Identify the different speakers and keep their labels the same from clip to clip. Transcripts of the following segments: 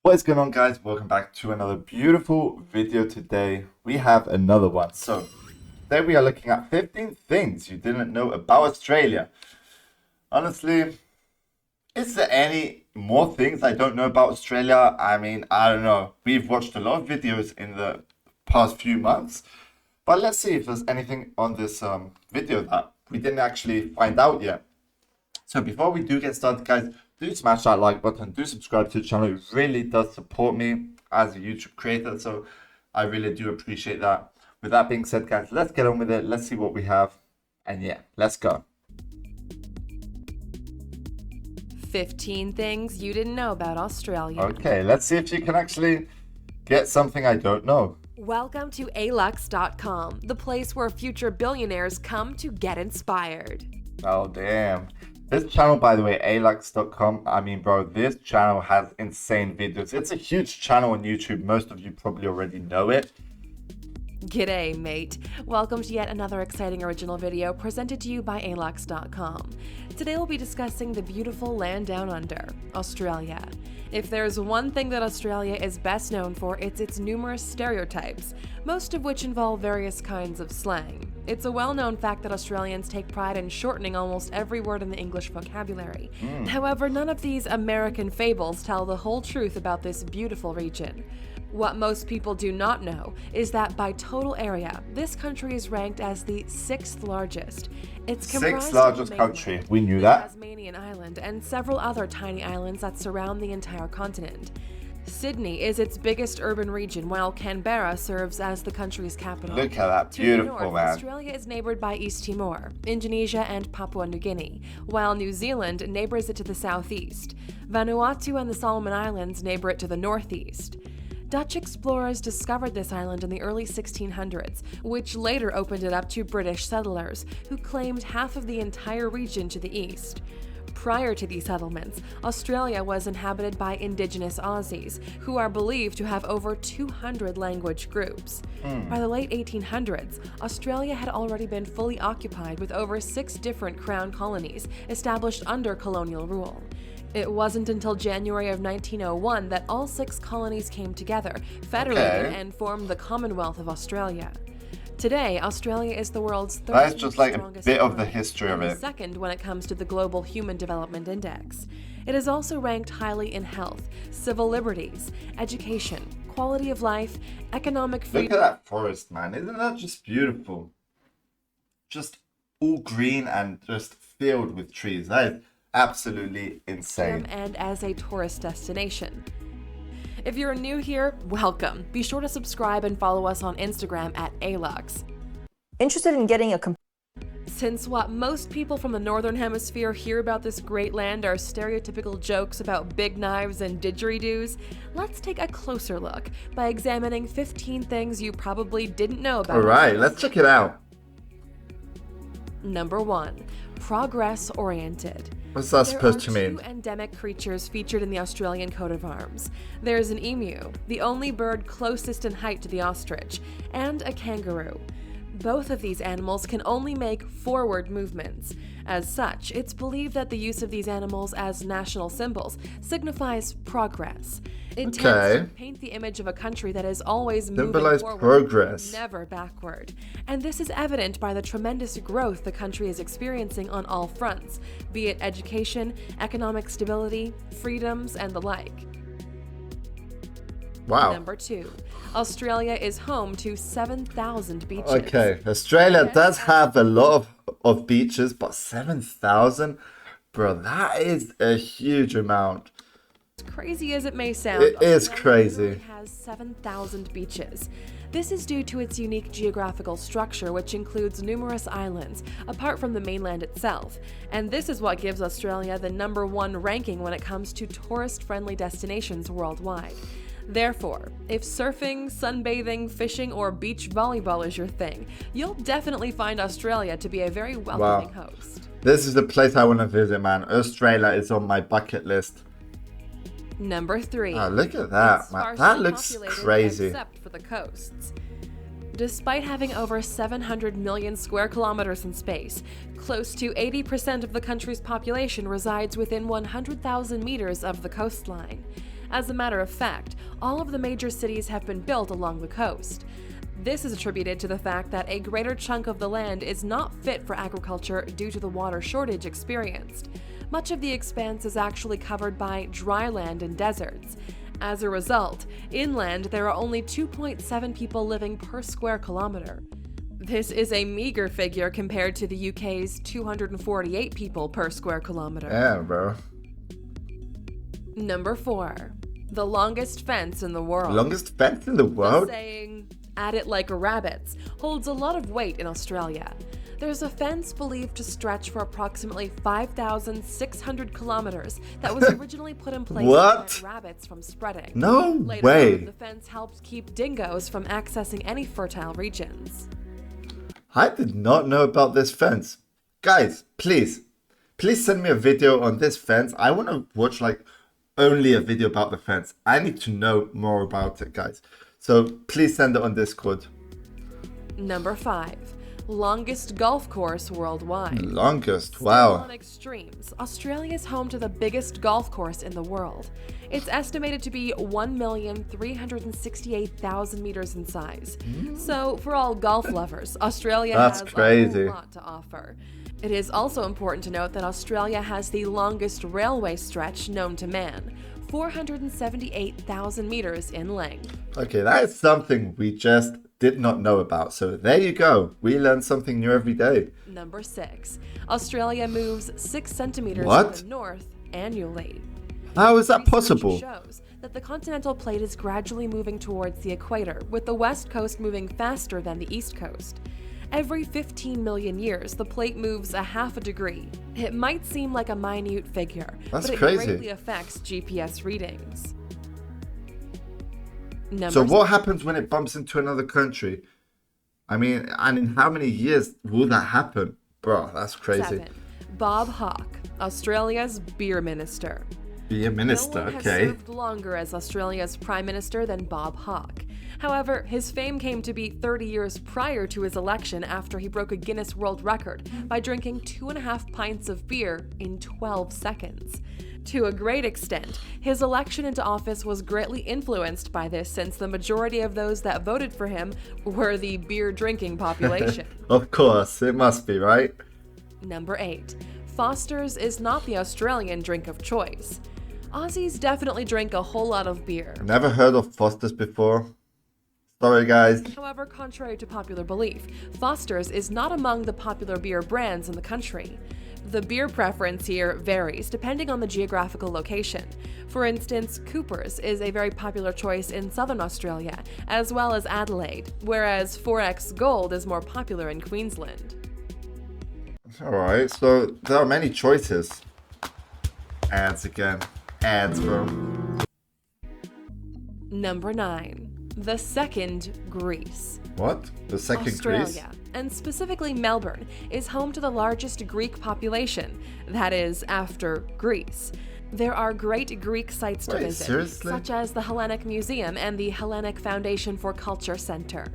Speaker 1: What is going on, guys? Welcome back to another beautiful video. Today we have another one. So today we are looking at 15 things you didn't know about Australia. Honestly, is there any more things I don't know about Australia? I mean, I don't know. We've watched a lot of videos in the past few months, but let's see if there's anything on this video that we didn't actually find out yet. So before we do get started, guys, do smash that like button, do subscribe to the channel. It really does support me as a YouTube creator, so I really do appreciate that. With that being said, guys, let's get on with it. Let's see what we have. And yeah, let's go.
Speaker 2: 15 things you didn't know about Australia.
Speaker 1: Okay, let's see if you can actually get something I don't know.
Speaker 2: Welcome to alux.com, the place where future billionaires come to get inspired.
Speaker 1: Oh, damn. This channel, by the way, alux.com, I mean, bro, this channel has insane videos. It's a huge channel on YouTube. Most of you probably already know it.
Speaker 2: G'day, mate. Welcome to yet another exciting original video presented to you by alux.com. Today we'll be discussing the beautiful land down under, Australia. If there's one thing that Australia is best known for, it's its numerous stereotypes, most of which involve various kinds of slang. It's a well-known fact that Australians take pride in shortening almost every word in the English vocabulary. However, none of these American fables tell the whole truth about this beautiful region. What most people do not know is that by total area, this country is ranked as the 6th largest. It's comprised
Speaker 1: Sixth largest
Speaker 2: of
Speaker 1: country. We knew
Speaker 2: the
Speaker 1: that.
Speaker 2: Tasmanian Island and several other tiny islands that surround the entire continent. Sydney is its biggest urban region, while Canberra serves as the country's capital.
Speaker 1: Look at that,
Speaker 2: To the
Speaker 1: beautiful,
Speaker 2: north,
Speaker 1: man.
Speaker 2: Australia is neighbored by East Timor, Indonesia, and Papua New Guinea, while New Zealand neighbors it to the southeast. Vanuatu and the Solomon Islands neighbor it to the northeast. Dutch explorers discovered this island in the early 1600s, which later opened it up to British settlers, who claimed half of the entire region to the east. Prior to these settlements, Australia was inhabited by Indigenous Aussies, who are believed to have over 200 language groups. By the late 1800s, Australia had already been fully occupied with over 6 different crown colonies established under colonial rule. It wasn't until January of 1901 that all 6 colonies came together, federated,
Speaker 1: Okay.
Speaker 2: and formed the Commonwealth of Australia. Today, Australia is the world's third
Speaker 1: That is just like a
Speaker 2: strongest
Speaker 1: bit of the
Speaker 2: economy,
Speaker 1: history of
Speaker 2: and
Speaker 1: it.
Speaker 2: second when it comes to the Global Human Development Index. It is also ranked highly in health, civil liberties, education, quality of life, economic
Speaker 1: Look
Speaker 2: freedom,
Speaker 1: at that forest, man. Isn't that just beautiful? Just all green and just filled with trees. That is absolutely insane.
Speaker 2: and as a tourist destination. If you're new here, welcome. Be sure to subscribe and follow us on Instagram at alux.
Speaker 3: Interested in getting a
Speaker 2: Since what most people from the Northern Hemisphere hear about this great land are stereotypical jokes about big knives and didgeridoos, let's take a closer look by examining 15 things you probably didn't know about.
Speaker 1: All right, let's check it out.
Speaker 2: Number 1. Progress-oriented.
Speaker 1: What's that supposed to
Speaker 2: There are
Speaker 1: mean?
Speaker 2: 2 endemic creatures featured in the Australian coat of arms. There's an emu, the only bird closest in height to the ostrich, and a kangaroo. Both of these animals can only make forward movements. As such, it's believed that the use of these animals as national symbols signifies progress. It tends
Speaker 1: Okay.
Speaker 2: to paint the image of a country that is always moving
Speaker 1: Symbolize
Speaker 2: forward,
Speaker 1: progress.
Speaker 2: never backward. And this is evident by the tremendous growth the country is experiencing on all fronts, be it education, economic stability, freedoms, and the like.
Speaker 1: Wow.
Speaker 2: Number 2. Australia is home to 7,000 beaches.
Speaker 1: Okay, Australia does have a lot of beaches, but 7,000? Bro, that is a huge amount.
Speaker 2: As crazy as it may sound,
Speaker 1: It is
Speaker 2: Australia
Speaker 1: crazy.
Speaker 2: literally has 7,000 beaches. This is due to its unique geographical structure, which includes numerous islands, apart from the mainland itself. And this is what gives Australia the number 1 ranking when it comes to tourist-friendly destinations worldwide. Therefore, if surfing, sunbathing, fishing, or beach volleyball is your thing, you'll definitely find Australia to be a very welcoming host.
Speaker 1: This is the place I want to visit, man. Australia is on my bucket list.
Speaker 2: Number 3.
Speaker 1: Oh, look at that,
Speaker 2: It's
Speaker 1: man.
Speaker 2: sparsely
Speaker 1: That looks
Speaker 2: populated
Speaker 1: crazy.
Speaker 2: Except for the coasts. Despite having over 700 million square kilometers in space, close to 80% of the country's population resides within 100,000 meters of the coastline. As a matter of fact, all of the major cities have been built along the coast. This is attributed to the fact that a greater chunk of the land is not fit for agriculture due to the water shortage experienced. Much of the expanse is actually covered by dry land and deserts. As a result, inland there are only 2.7 people living per square kilometer. This is a meager figure compared to the UK's 248 people per square kilometer.
Speaker 1: Yeah, bro.
Speaker 2: Number 4. The longest fence in the world.
Speaker 1: Longest fence in the
Speaker 2: The
Speaker 1: world?
Speaker 2: saying, "at it like a rabbit's," holds a lot of weight in Australia. There's a fence believed to stretch for approximately 5,600 kilometers that was originally put in place
Speaker 1: What?
Speaker 2: to prevent rabbits from spreading.
Speaker 1: No
Speaker 2: Later
Speaker 1: way.
Speaker 2: on, the fence helped keep dingoes from accessing any fertile regions.
Speaker 1: I did not know about this fence. Guys, please send me a video on this fence. I want to watch like only a video about the fence. I need to know more about it, guys. So please send it on Discord.
Speaker 2: Number 5. Longest golf course worldwide.
Speaker 1: Longest,
Speaker 2: Still
Speaker 1: wow.
Speaker 2: on extremes, Australia is home to the biggest golf course in the world. It's estimated to be 1,368,000 meters in size. So, for all golf lovers, Australia
Speaker 1: That's
Speaker 2: has
Speaker 1: crazy.
Speaker 2: a whole lot to offer. It is also important to note that Australia has the longest railway stretch known to man, 478,000 meters in length.
Speaker 1: Okay, that is something we just did not know about. So there you go. We learn something new every day.
Speaker 2: Number 6. Australia moves 6 centimeters
Speaker 1: What?
Speaker 2: to the north annually.
Speaker 1: How is that
Speaker 2: Research
Speaker 1: possible?
Speaker 2: shows that the continental plate is gradually moving towards the equator, with the west coast moving faster than the east coast. Every 15 million years, the plate moves a half a degree. It might seem like a minute figure,
Speaker 1: That's
Speaker 2: but it
Speaker 1: crazy.
Speaker 2: greatly affects GPS readings. Number
Speaker 1: So what happens when it bumps into another country? I mean, and in how many years will that happen? Bro, that's crazy.
Speaker 2: 7. Bob Hawke, Australia's beer minister.
Speaker 1: Be a minister,
Speaker 2: No one has
Speaker 1: okay.
Speaker 2: served longer as Australia's Prime Minister than Bob Hawke. However, his fame came to be 30 years prior to his election after he broke a Guinness World Record by drinking 2.5 pints of beer in 12 seconds. To a great extent, his election into office was greatly influenced by this, since the majority of those that voted for him were the beer-drinking population.
Speaker 1: Of course, it must be, right?
Speaker 2: Number 8. Foster's is not the Australian drink of choice. Aussies definitely drink a whole lot of beer.
Speaker 1: Never heard of Foster's before. Sorry, guys.
Speaker 2: However, contrary to popular belief, Foster's is not among the popular beer brands in the country. The beer preference here varies depending on the geographical location. For instance, Cooper's is a very popular choice in southern Australia, as well as Adelaide, whereas 4X Gold is more popular in Queensland.
Speaker 1: Alright, so there are many choices. Ads again. Ads, bro.
Speaker 2: Number 9. The second Greece.
Speaker 1: What? The second
Speaker 2: Australia,
Speaker 1: Greece?
Speaker 2: and specifically Melbourne, is home to the largest Greek population, that is, after Greece. There are great Greek sites to
Speaker 1: Wait,
Speaker 2: visit,
Speaker 1: seriously?
Speaker 2: such as the Hellenic Museum and the Hellenic Foundation for Culture Center.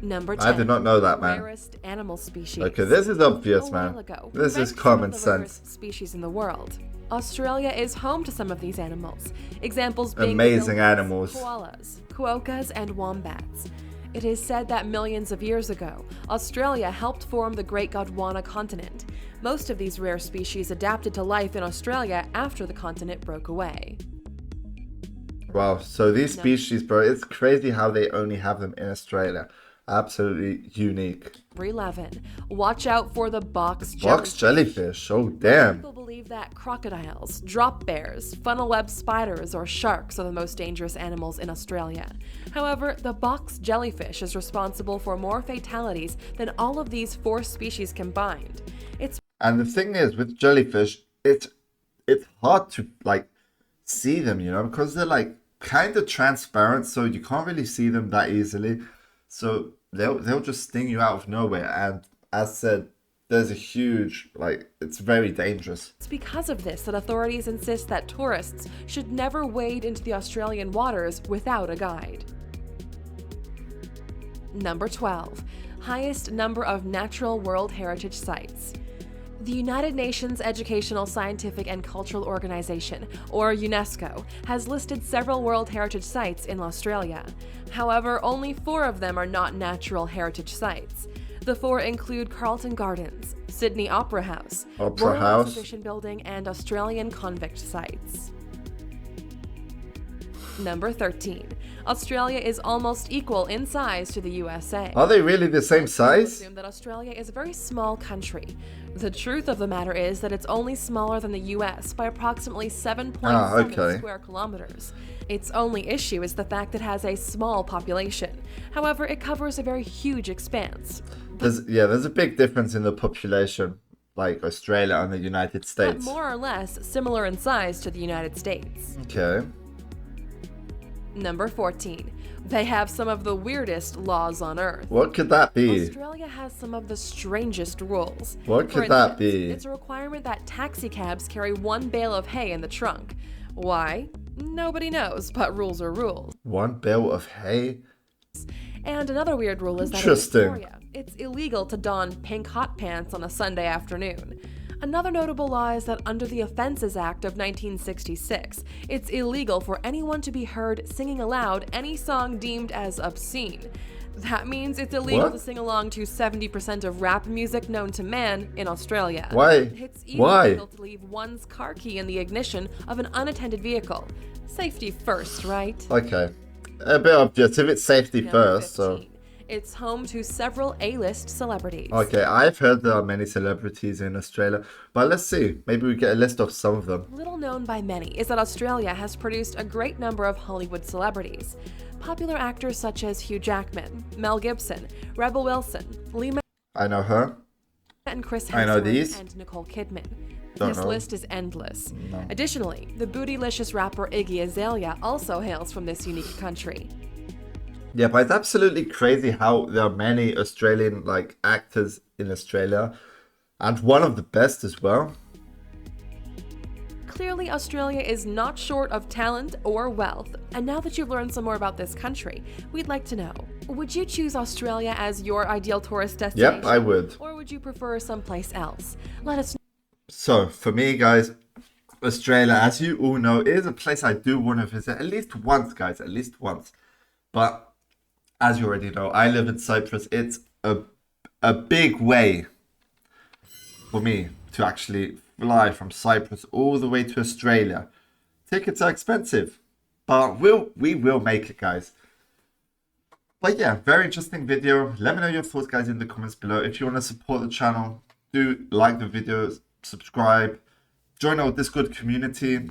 Speaker 2: Number 10.
Speaker 1: I did not know that, man.
Speaker 2: Rarest animal species.
Speaker 1: Okay, this is obvious,
Speaker 2: A while
Speaker 1: man.
Speaker 2: ago,
Speaker 1: This
Speaker 2: we
Speaker 1: is
Speaker 2: ranked
Speaker 1: common
Speaker 2: some of the
Speaker 1: sense.
Speaker 2: rarest species in the world. Australia is home to some of these animals. Examples being
Speaker 1: Amazing
Speaker 2: gorillas,
Speaker 1: animals.
Speaker 2: koalas, quokkas, and wombats. It is said that millions of years ago, Australia helped form the Great Gondwana continent. Most of these rare species adapted to life in Australia after the continent broke away.
Speaker 1: Wow, so these species, bro, it's crazy how they only have them in Australia. Absolutely unique.
Speaker 2: 11. Watch out for the box
Speaker 1: Box jellyfish, oh damn.
Speaker 2: People believe that crocodiles, drop bears, funnel-web spiders, or sharks are the most dangerous animals in Australia. However, the box jellyfish is responsible for more fatalities than all of these 4 species combined. It's
Speaker 1: And the thing is, with jellyfish, it's hard to like see them, you know, because they're like kind of transparent, so you can't really see them that easily. So they'll just sting you out of nowhere. And as said, there's a huge, like, it's very dangerous.
Speaker 2: because of this that authorities insist that tourists should never wade into the Australian waters without a guide. Number 12. Highest number of natural World Heritage sites. The United Nations Educational, Scientific and Cultural Organization, or UNESCO, has listed several World Heritage Sites in Australia. However, only 4 of them are not natural heritage sites. The 4 include Carlton Gardens, Sydney Opera House, Royal
Speaker 1: House.
Speaker 2: Exhibition Building, and Australian convict sites. Number 13. Australia is almost equal in size to the USA.
Speaker 1: Are they really the same size?
Speaker 2: Assume that Australia is a very small country. The truth of the matter is that it's only smaller than the US by approximately 7.7 square kilometers. Its only issue is the fact that it has a small population. However, it covers a very huge expanse.
Speaker 1: There's a big difference in the population, like Australia and the United
Speaker 2: But
Speaker 1: States.
Speaker 2: more or less similar in size to the United States.
Speaker 1: Okay.
Speaker 2: Number 14. They have some of the weirdest laws on Earth.
Speaker 1: What could that be?
Speaker 2: Australia has some of the strangest rules.
Speaker 1: What
Speaker 2: For
Speaker 1: could that
Speaker 2: instance,
Speaker 1: be?
Speaker 2: It's a requirement that taxi cabs carry 1 bale of hay in the trunk. Why? Nobody knows, but rules are rules.
Speaker 1: 1 bale of hay?
Speaker 2: And another weird rule is that in
Speaker 1: Interesting.
Speaker 2: Victoria, it's illegal to don pink hot pants on a Sunday afternoon. Another notable law is that under the Offences Act of 1966, it's illegal for anyone to be heard singing aloud any song deemed as obscene. That means it's illegal
Speaker 1: What?
Speaker 2: to sing along to 70% of rap music known to man in Australia.
Speaker 1: Why?
Speaker 2: It's even
Speaker 1: Why?
Speaker 2: illegal to leave one's car key in the ignition of an unattended vehicle. Safety first, right?
Speaker 1: Okay. A bit objective. It's safety
Speaker 2: Number
Speaker 1: first, so...
Speaker 2: 15. It's home to several A-list celebrities.
Speaker 1: Okay, I've heard there are many celebrities in Australia, but let's see. Maybe we get a list of some of them.
Speaker 2: Little known by many is that Australia has produced a great number of Hollywood celebrities. Popular actors such as Hugh Jackman, Mel Gibson, Rebel Wilson, Lee
Speaker 1: I know her.
Speaker 2: and Chris
Speaker 1: I know
Speaker 2: Hemsworth,
Speaker 1: these.
Speaker 2: and Nicole Kidman.
Speaker 1: Don't
Speaker 2: This
Speaker 1: know.
Speaker 2: list is endless. Additionally, the bootylicious rapper Iggy Azalea also hails from this unique country.
Speaker 1: Yeah, but it's absolutely crazy how there are many Australian actors in Australia, and one of the best as well.
Speaker 2: Clearly, Australia is not short of talent or wealth. And now that you've learned some more about this country, we'd like to know, would you choose Australia as your ideal tourist destination?
Speaker 1: Yep, I would.
Speaker 2: Or would you prefer someplace else? Let us know.
Speaker 1: So for me, guys, Australia, as you all know, is a place I do want to visit at least once, guys, at least once. But as you already know, I live in Cyprus. It's a big way for me to actually fly from Cyprus all the way to Australia. Tickets are expensive, but we will make it, guys. But yeah, very interesting video. Let me know your thoughts, guys, in the comments below. If you want to support the channel, do like the videos, subscribe, join our Discord community,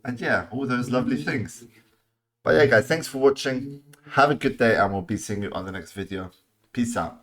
Speaker 1: and yeah, all those lovely things. But yeah, guys, thanks for watching. Have a good day, and we'll be seeing you on the next video. Peace out.